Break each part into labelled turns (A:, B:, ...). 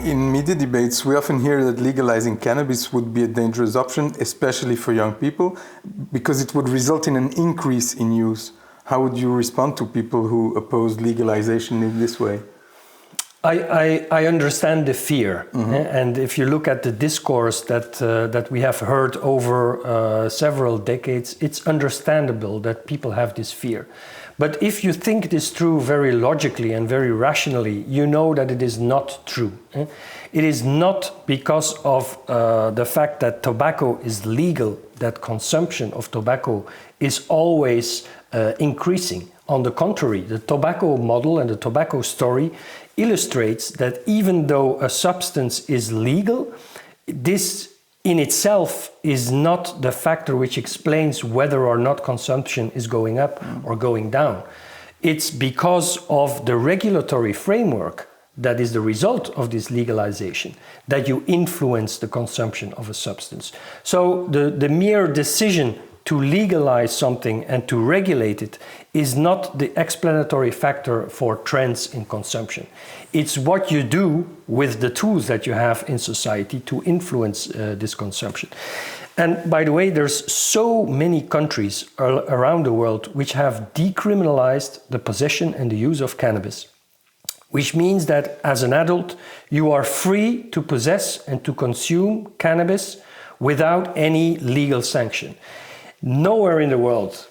A: In media debates, we often hear that legalizing cannabis would be a dangerous option, especially for young people, because it would result in an increase in use. How would you respond to people who oppose legalization in this way?
B: I understand the fear, and if you look at the discourse that we have heard over several decades, it's understandable that people have this fear. But if you think this through very logically and very rationally, you know that it is not true. It is not because of the fact that tobacco is legal that consumption of tobacco is always increasing. On the contrary, the tobacco model and the tobacco story illustrates that even though a substance is legal, this in itself is not the factor which explains whether or not consumption is going up or going down. It's because of the regulatory framework that is the result of this legalization that you influence the consumption of a substance. So the mere decision to legalize something and to regulate it is not the explanatory factor for trends in consumption. It's what you do with the tools that you have in society to influence this consumption. And by the way, there's so many countries around the world which have decriminalized the possession and the use of cannabis, which means that as an adult, you are free to possess and to consume cannabis without any legal sanction. Nowhere in the world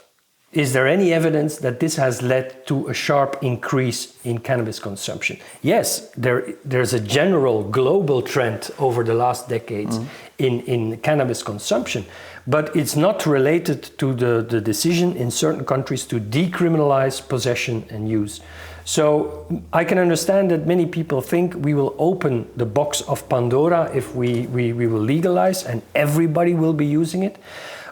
B: is there any evidence that this has led to a sharp increase in cannabis consumption. Yes, there's a general global trend over the last decades in cannabis consumption, but it's not related to the decision in certain countries to decriminalize possession and use. So I can understand that many people think we will open the box of Pandora if we will legalize and everybody will be using it.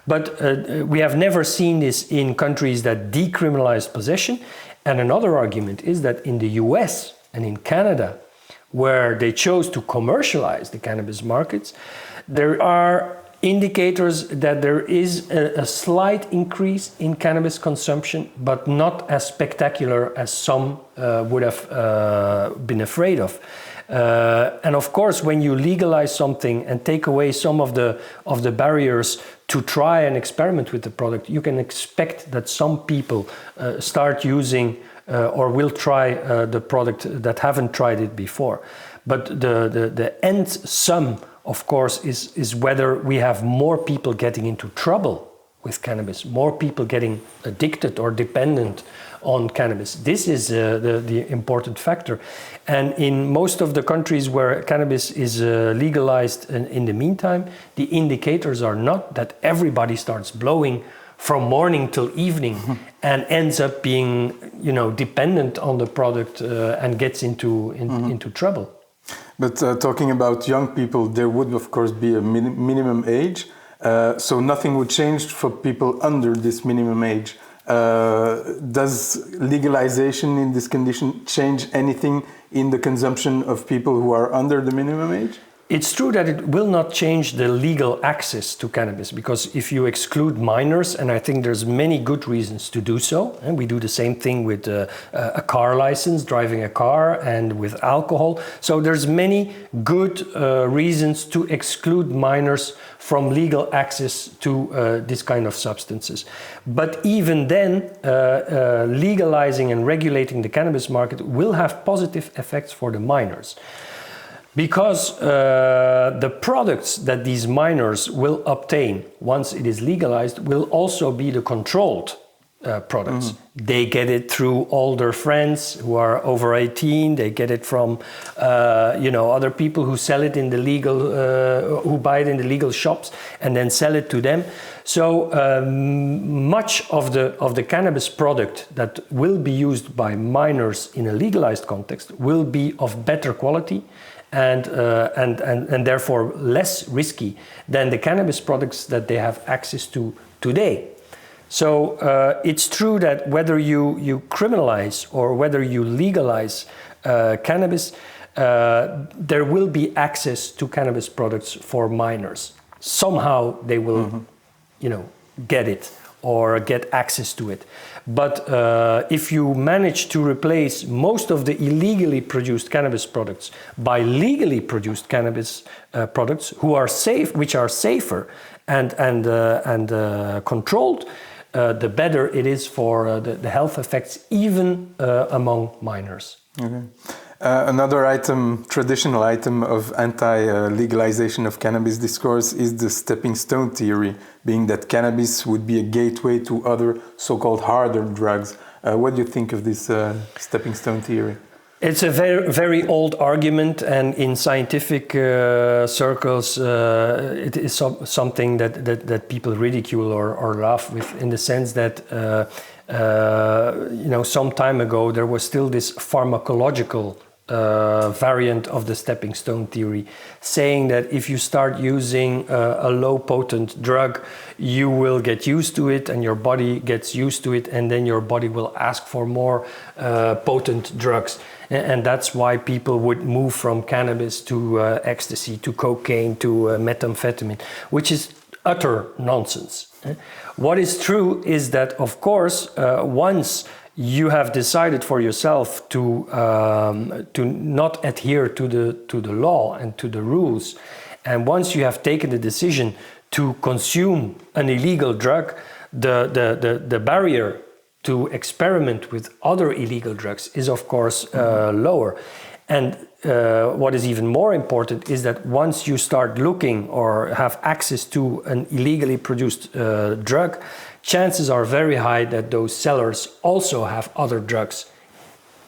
B: But we have never seen this in countries that decriminalized possession. And another argument is that in the US and in Canada, where they chose to commercialize the cannabis markets, there are indicators that there is a slight increase in cannabis consumption, but not as spectacular as some would have been afraid of. And of course, when you legalize something and take away some of the barriers to try and experiment with the product, you can expect that some people start using or will try the product that haven't tried it before. But the end sum, of course, is whether we have more people getting into trouble with cannabis, more people getting addicted or dependent on cannabis. This is the important factor. And in most of the countries where cannabis is legalized in the meantime, the indicators are not that everybody starts blowing from morning till evening and ends up being, dependent on the product and gets into trouble.
A: But talking about young people, there would of course be a minimum age. So nothing would change for people under this minimum age. Does legalization in this condition change anything in the consumption of people who are under the minimum age?
B: It's true that it will not change the legal access to cannabis, because if you exclude minors, and I think there's many good reasons to do so, and we do the same thing with a car license, driving a car, and with alcohol. So there's many good reasons to exclude minors from legal access to this kind of substances. But even then, legalizing and regulating the cannabis market will have positive effects for the minors. Because the products that these minors will obtain once it is legalized will also be the controlled products. They get it through all their friends who are over 18. They get it from other people who sell it in the legal, who buy it in the legal shops and then sell it to them. So much of the cannabis product that will be used by minors in a legalized context will be of better quality and therefore less risky than the cannabis products that they have access to today. So it's true that whether you criminalize or whether you legalize cannabis, there will be access to cannabis products for minors. Somehow they will, get it. or get access to it. But if you manage to replace most of the illegally produced cannabis products by legally produced cannabis products which are safer and controlled, the better it is for the health effects, even among minors.
A: Okay. Another item, traditional item of anti-legalization of cannabis discourse is the stepping stone theory, being that cannabis would be a gateway to other so-called harder drugs. What do you think of this stepping stone theory?
B: It's a very, very old argument, and in scientific circles, it is something that people ridicule or laugh with, in the sense that some time ago there was still this pharmacological variant of the stepping stone theory, saying that if you start using a low potent drug, you will get used to it and your body gets used to it, and then your body will ask for more potent drugs. And that's why people would move from cannabis to ecstasy, to cocaine, to methamphetamine, which is utter nonsense. What is true is that, of course, once you have decided for yourself to not adhere to the law and to the rules, and once you have taken the decision to consume an illegal drug, the barrier to experiment with other illegal drugs is, of course, lower. And what is even more important is that once you start looking or have access to an illegally produced drug, chances are very high that those sellers also have other drugs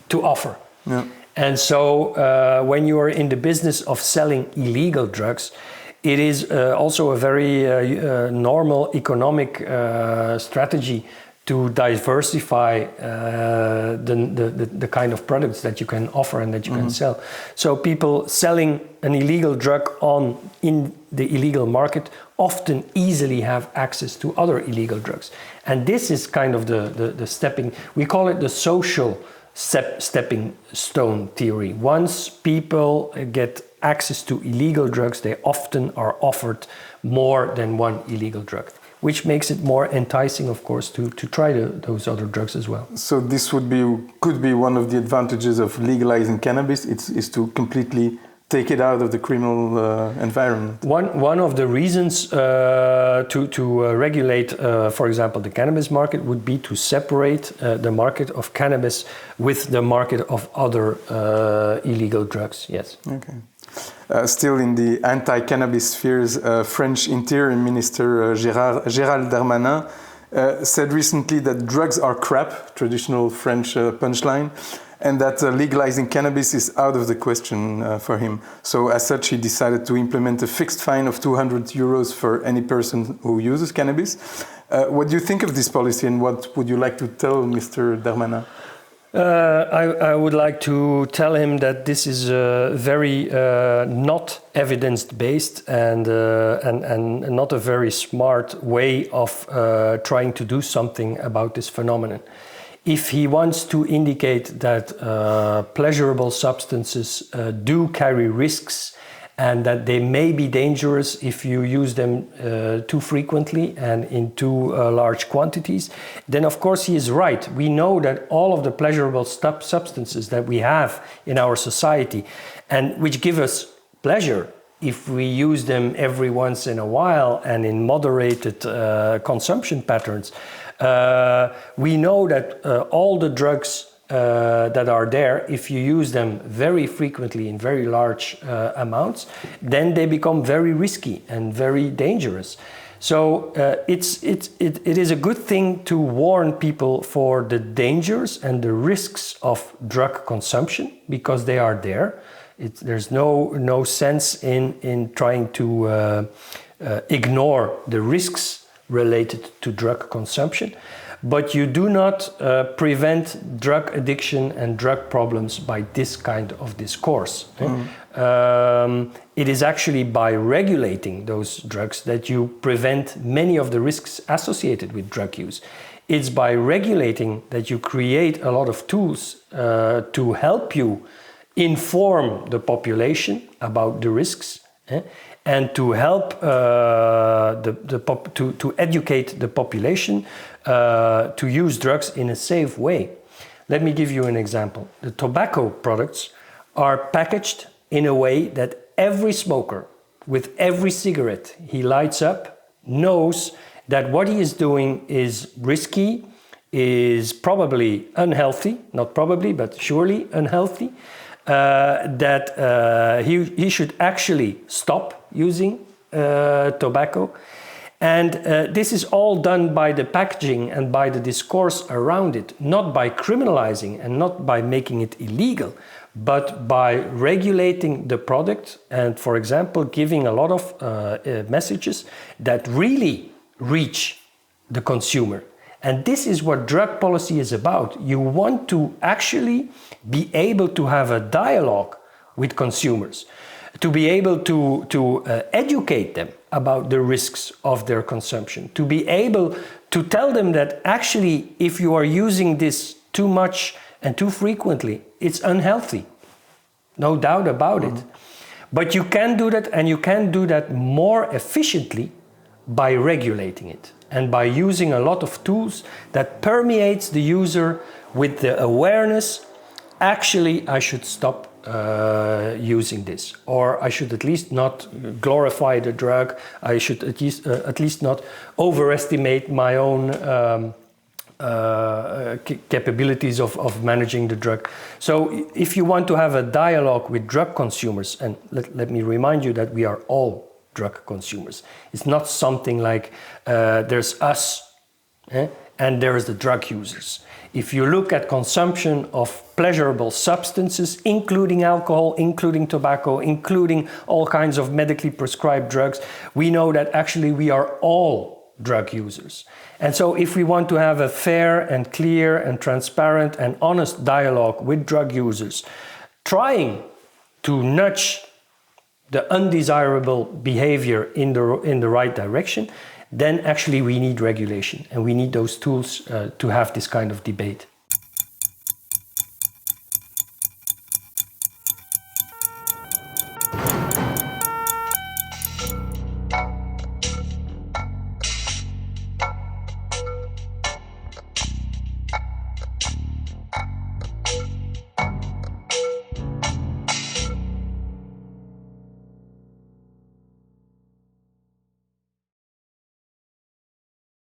B: to offer. Yeah. And so when you are in the business of selling illegal drugs, it is also a very normal economic strategy to diversify the kind of products that you can offer and that you can sell. So people selling an illegal drug in the illegal market often easily have access to other illegal drugs. And this is kind of the stepping, we call it the social stepping stone theory. Once people get access to illegal drugs, they often are offered more than one illegal drug, which makes it more enticing, of course, to try those other drugs as well.
A: So this could be one of the advantages of legalizing cannabis, is to completely take it out of the criminal environment.
B: One of the reasons to regulate, for example, the cannabis market would be to separate the market of cannabis with the market of other illegal drugs, yes.
A: Okay. Still in the anti-cannabis spheres, French Interior Minister Gérald Darmanin said recently that drugs are crap, traditional French punchline, and that legalizing cannabis is out of the question for him. So as such, he decided to implement a fixed fine of 200 euros for any person who uses cannabis. What do you think of this policy, and what would you like to tell Mr. Darmanin?
B: I would like to tell him that this is very not evidence-based and not a very smart way of trying to do something about this phenomenon. If he wants to indicate that pleasurable substances do carry risks and that they may be dangerous if you use them too frequently and in too large quantities, then of course he is right. We know that all of the pleasurable substances that we have in our society and which give us pleasure, if we use them every once in a while and in moderated consumption patterns, we know that all the drugs that are there, if you use them very frequently in very large amounts, then they become very risky and very dangerous. So it is a good thing to warn people for the dangers and the risks of drug consumption, because they are there. There's no sense in trying to ignore the risks related to drug consumption. But you do not prevent drug addiction and drug problems by this kind of discourse. It is actually by regulating those drugs that you prevent many of the risks associated with drug use. It's by regulating that you create a lot of tools to help you inform the population about the risks. and to help to educate the population to use drugs in a safe way. Let me give you an example. The tobacco products are packaged in a way that every smoker, with every cigarette he lights up, knows that what he is doing is risky, is probably unhealthy, not probably, but surely unhealthy, that he should actually stop using tobacco. And this is all done by the packaging and by the discourse around it, not by criminalizing and not by making it illegal, but by regulating the product and, for example, giving a lot of messages that really reach the consumer. And this is what drug policy is about. You want to actually be able to have a dialogue with consumers, to be able to educate them about the risks of their consumption, to be able to tell them that actually if you are using this too much and too frequently, it's unhealthy. No doubt about it. But you can do that, and you can do that more efficiently by regulating it and by using a lot of tools that permeates the user with the awareness, actually I should stop using this, or I should at least not glorify the drug, I should at least not overestimate my own capabilities of managing the drug. So if you want to have a dialogue with drug consumers, and let me remind you that we are all drug consumers. It's not something like there's us and there's the drug users. If you look at consumption of pleasurable substances, including alcohol, including tobacco, including all kinds of medically prescribed drugs, we know that actually we are all drug users. And so if we want to have a fair and clear and transparent and honest dialogue with drug users, trying to nudge the undesirable behavior in the right direction, then actually we need regulation, and we need those tools to have this kind of debate.